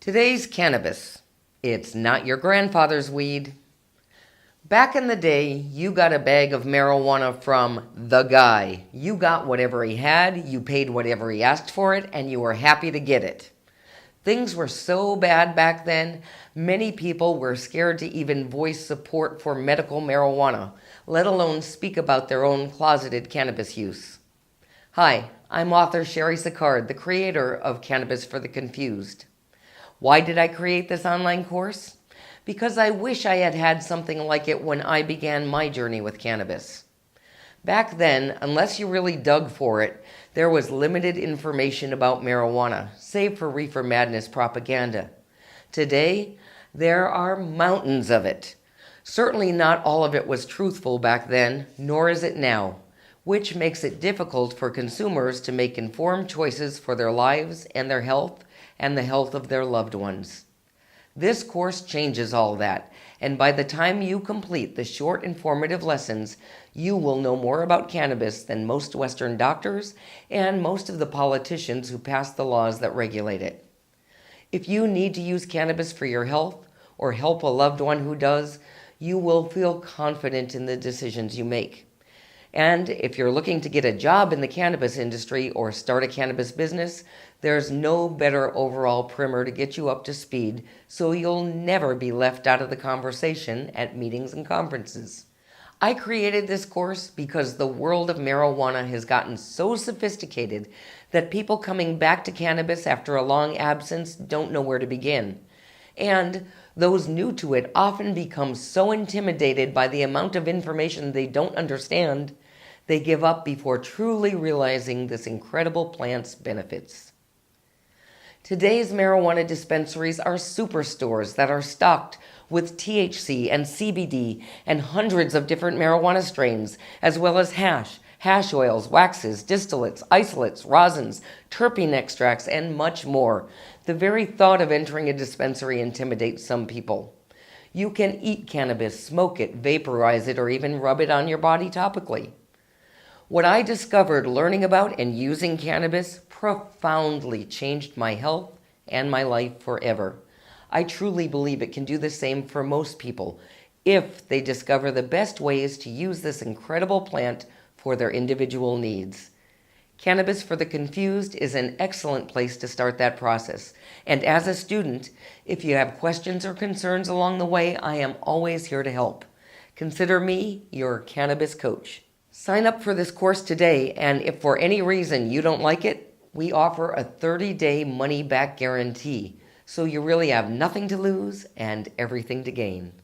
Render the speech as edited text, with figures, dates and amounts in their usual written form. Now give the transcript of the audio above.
Today's cannabis. It's not your grandfather's weed. Back in the day, you got a bag of marijuana from the guy. You got whatever he had, you paid whatever he asked for it, and you were happy to get it. Things were so bad back then, many people were scared to even voice support for medical marijuana, let alone speak about their own closeted cannabis use. Hi, I'm author Cheri Sicard, the creator of Cannabis for the Confused. Why did I create this online course? Because I wish I had had something like it when I began my journey with cannabis. Back then, unless you really dug for it, there was limited information about marijuana, save for reefer madness propaganda. Today, there are mountains of it. Certainly not all of it was truthful back then, nor is it now, which makes it difficult for consumers to make informed choices for their lives and their health and the health of their loved ones. This course changes all that, and by the time you complete the short informative lessons, you will know more about cannabis than most Western doctors and most of the politicians who pass the laws that regulate it. If you need to use cannabis for your health or help a loved one who does, you will feel confident in the decisions you make. And if you're looking to get a job in the cannabis industry or start a cannabis business, there's no better overall primer to get you up to speed so you'll never be left out of the conversation at meetings and conferences. I created this course because the world of marijuana has gotten so sophisticated that people coming back to cannabis after a long absence don't know where to begin. And those new to it often become so intimidated by the amount of information they don't understand, they give up before truly realizing this incredible plant's benefits. Today's marijuana dispensaries are superstores that are stocked with THC and CBD and hundreds of different marijuana strains, as well as hash oils, waxes, distillates, isolates, rosins, terpene extracts, and much more. The very thought of entering a dispensary intimidates some people. You can eat cannabis, smoke it, vaporize it, or even rub it on your body topically. What I discovered learning about and using cannabis profoundly changed my health and my life forever. I truly believe it can do the same for most people if they discover the best ways to use this incredible plant for their individual needs. Cannabis for the Confused is an excellent place to start that process. And as a student, if you have questions or concerns along the way, I am always here to help. Consider me your cannabis coach. Sign up for this course today, and if for any reason you don't like it, we offer a 30-day money-back guarantee, so you really have nothing to lose and everything to gain.